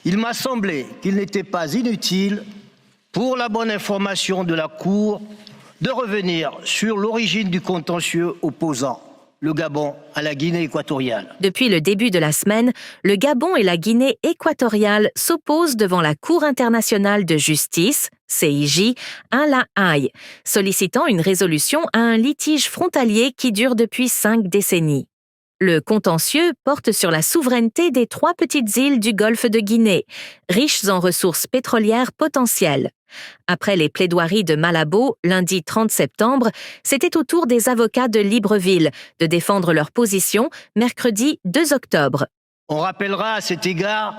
Il m'a semblé qu'il n'était pas inutile, pour la bonne information de la Cour, de revenir sur l'origine du contentieux opposant le Gabon à la Guinée équatoriale. Depuis le début de la semaine, le Gabon et la Guinée équatoriale s'opposent devant la Cour internationale de justice, CIJ, à La Haye, sollicitant une résolution à un litige frontalier qui dure depuis 5 décennies. Le contentieux porte sur la souveraineté des 3 petites îles du golfe de Guinée, riches en ressources pétrolières potentielles. Après les plaidoiries de Malabo, lundi 30 septembre, c'était au tour des avocats de Libreville de défendre leur position mercredi 2 octobre. On rappellera à cet égard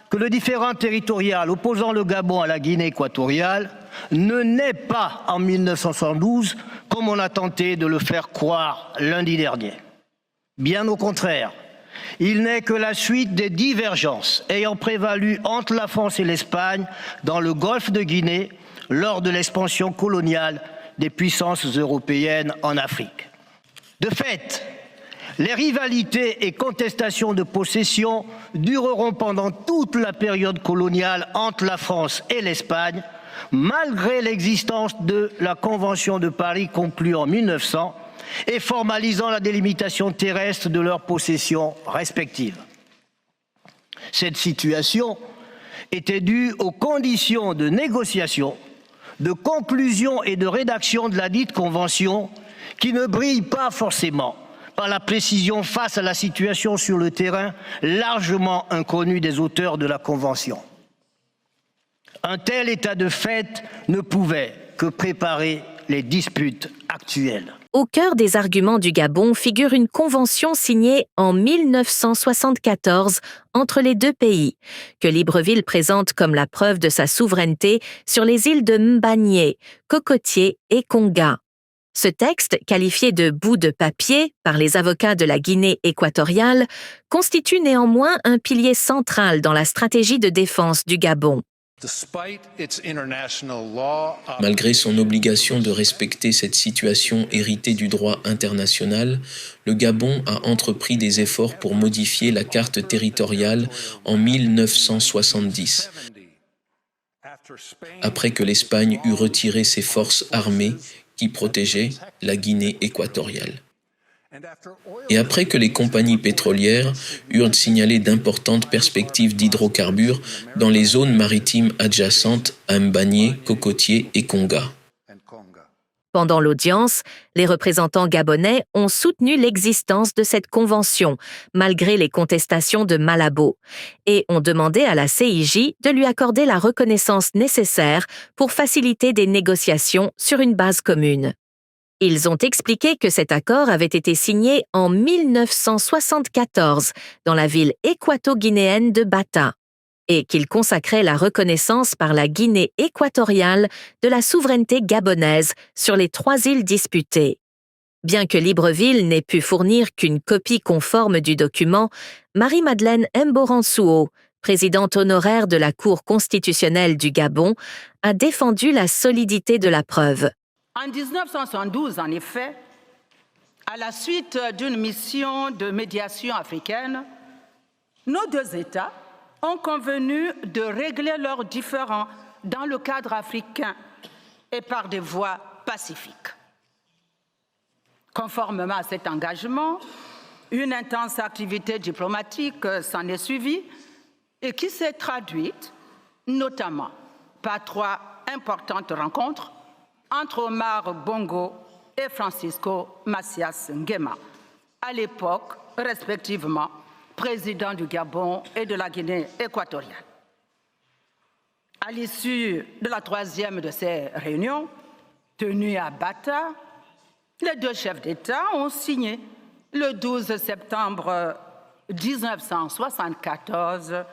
que le différend territorial opposant le Gabon à la Guinée équatoriale ne naît pas en 1972, comme on a tenté de le faire croire lundi dernier. Bien au contraire, il n'est que la suite des divergences ayant prévalu entre la France et l'Espagne dans le golfe de Guinée lors de l'expansion coloniale des puissances européennes en Afrique. De fait, les rivalités et contestations de possession dureront pendant toute la période coloniale entre la France et l'Espagne, malgré l'existence de la Convention de Paris conclue en 1900 et formalisant la délimitation terrestre de leurs possessions respectives. Cette situation était due aux conditions de négociation, de conclusion et de rédaction de la dite convention qui ne brille pas forcément par la précision face à la situation sur le terrain largement inconnue des auteurs de la convention. Un tel état de fait ne pouvait que préparer les disputes actuelles. Au cœur des arguments du Gabon figure une convention signée en 1974 entre les 2 pays, que Libreville présente comme la preuve de sa souveraineté sur les îles de Mbagné, Cocotier et Konga. Ce texte, qualifié de bout de papier par les avocats de la Guinée équatoriale, constitue néanmoins un pilier central dans la stratégie de défense du Gabon. Malgré son obligation de respecter cette situation héritée du droit international, le Gabon a entrepris des efforts pour modifier la carte territoriale en 1970, après que l'Espagne eut retiré ses forces armées qui protégeaient la Guinée équatoriale. Et après que les compagnies pétrolières eurent signalé d'importantes perspectives d'hydrocarbures dans les zones maritimes adjacentes à Mbagné, Cocotier et Konga. Pendant l'audience, les représentants gabonais ont soutenu l'existence de cette convention, malgré les contestations de Malabo, et ont demandé à la CIJ de lui accorder la reconnaissance nécessaire pour faciliter des négociations sur une base commune. Ils ont expliqué que cet accord avait été signé en 1974 dans la ville équato-guinéenne de Bata et qu'il consacrait la reconnaissance par la Guinée équatoriale de la souveraineté gabonaise sur les 3 îles disputées. Bien que Libreville n'ait pu fournir qu'une copie conforme du document, Marie-Madeleine Mboransuo, présidente honoraire de la Cour constitutionnelle du Gabon, a défendu la solidité de la preuve. En 1972, en effet, à la suite d'une mission de médiation africaine, nos 2 États ont convenu de régler leurs différends dans le cadre africain et par des voies pacifiques. Conformément à cet engagement, une intense activité diplomatique s'en est suivie et qui s'est traduite notamment par 3 importantes rencontres entre Omar Bongo et Francisco Macias Nguema, à l'époque, respectivement, président du Gabon et de la Guinée équatoriale. À l'issue de la 3e de ces réunions, tenue à Bata, les 2 chefs d'État ont signé le 12 septembre 1974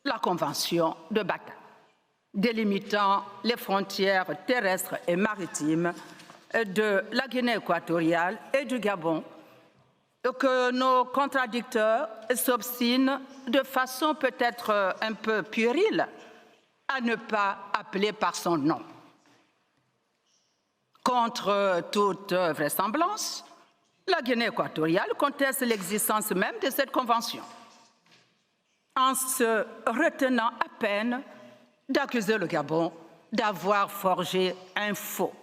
la Convention de Bata, délimitant les frontières terrestres et maritimes de la Guinée équatoriale et du Gabon, que nos contradicteurs s'obstinent de façon peut-être un peu puérile à ne pas appeler par son nom. Contre toute vraisemblance, la Guinée équatoriale conteste l'existence même de cette convention. en se retenant à peine d'accuser le Gabon d'avoir forgé un faux.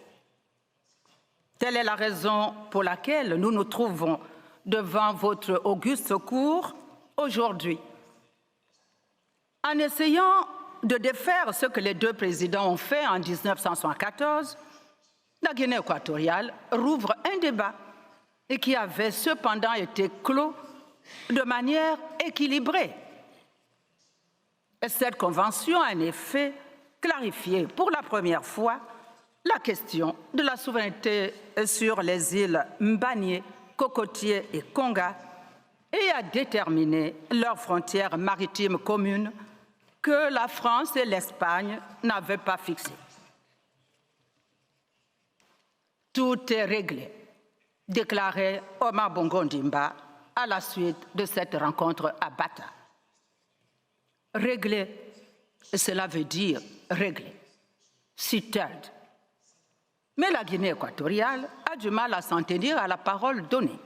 Telle est la raison pour laquelle nous nous trouvons devant votre auguste cour aujourd'hui. En essayant de défaire ce que les deux présidents ont fait en 1974, la Guinée équatoriale rouvre un débat et qui avait cependant été clos de manière équilibrée. Et cette convention a en effet clarifié pour la première fois la question de la souveraineté sur les îles Mbanié, Cocotier et Konga et a déterminé leurs frontières maritimes communes que la France et l'Espagne n'avaient pas fixées. Tout est réglé, déclarait Omar Bongo Ondimba à la suite de cette rencontre à Bata. Réglé, cela veut dire réglé, settled. Mais la Guinée équatoriale a du mal à s'en tenir à la parole donnée.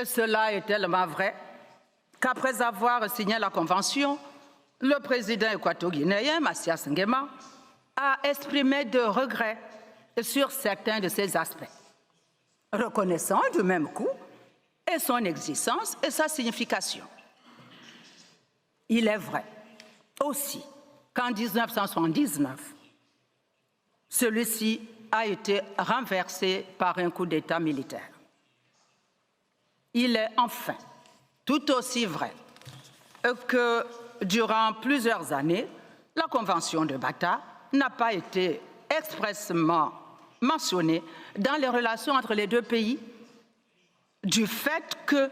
Et cela est tellement vrai qu'après avoir signé la convention, le président équato-guinéen, Mathias Nguema, a exprimé de regrets sur certains de ces aspects, reconnaissant du même coup et son existence et sa signification. Il est vrai aussi qu'en 1979, celui-ci a été renversé par un coup d'État militaire. Il est enfin tout aussi vrai que durant plusieurs années, la Convention de Bata n'a pas été expressément mentionnée dans les relations entre les deux pays, du fait que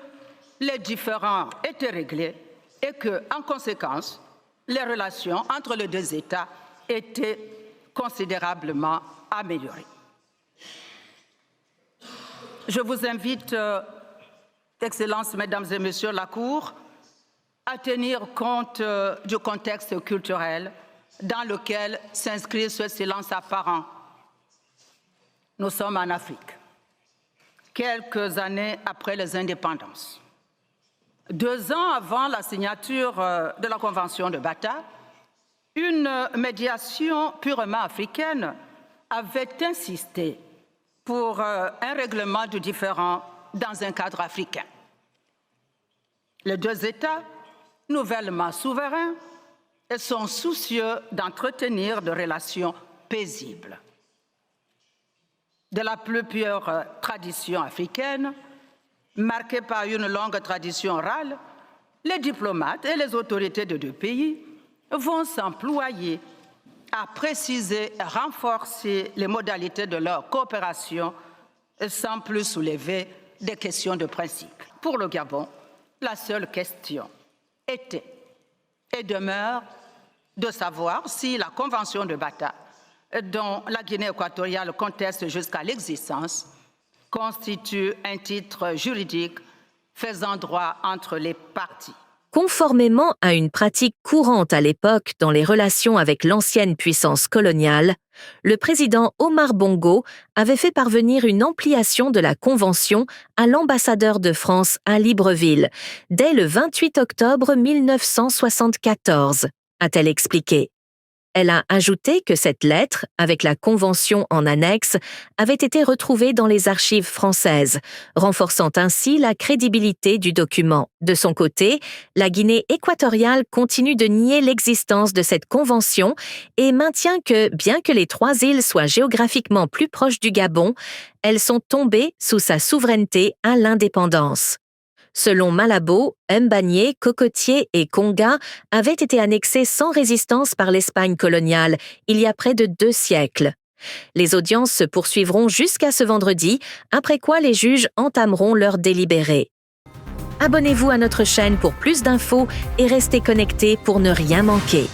les différends étaient réglés et que, en conséquence, les relations entre les deux États étaient considérablement améliorées. Je vous invite, Excellences, Mesdames et Messieurs la Cour, à tenir compte du contexte culturel dans lequel s'inscrit ce silence apparent. Nous sommes en Afrique, quelques années après les indépendances. 2 ans avant la signature de la Convention de Bata, une médiation purement africaine avait insisté pour un règlement du différend dans un cadre africain. Les deux États, nouvellement souverains, sont soucieux d'entretenir des relations paisibles. De la plus pure tradition africaine, marquée par une longue tradition orale, les diplomates et les autorités des deux pays vont s'employer à préciser et renforcer les modalités de leur coopération sans plus soulever des questions de principe. Pour le Gabon, la seule question était et demeure de savoir si la Convention de Bata, dont la Guinée équatoriale conteste jusqu'à l'existence, constitue un titre juridique faisant droit entre les parties. Conformément à une pratique courante à l'époque dans les relations avec l'ancienne puissance coloniale, le président Omar Bongo avait fait parvenir une ampliation de la Convention à l'ambassadeur de France à Libreville, dès le 28 octobre 1974, a-t-elle expliqué. Elle a ajouté que cette lettre, avec la Convention en annexe, avait été retrouvée dans les archives françaises, renforçant ainsi la crédibilité du document. De son côté, la Guinée équatoriale continue de nier l'existence de cette convention et maintient que, bien que les 3 îles soient géographiquement plus proches du Gabon, elles sont tombées sous sa souveraineté à l'indépendance. Selon Malabo, Mbanié, Cocotier et Konga avaient été annexés sans résistance par l'Espagne coloniale il y a près de 2 siècles. Les audiences se poursuivront jusqu'à ce vendredi, après quoi les juges entameront leur délibéré. Abonnez-vous à notre chaîne pour plus d'infos et restez connectés pour ne rien manquer.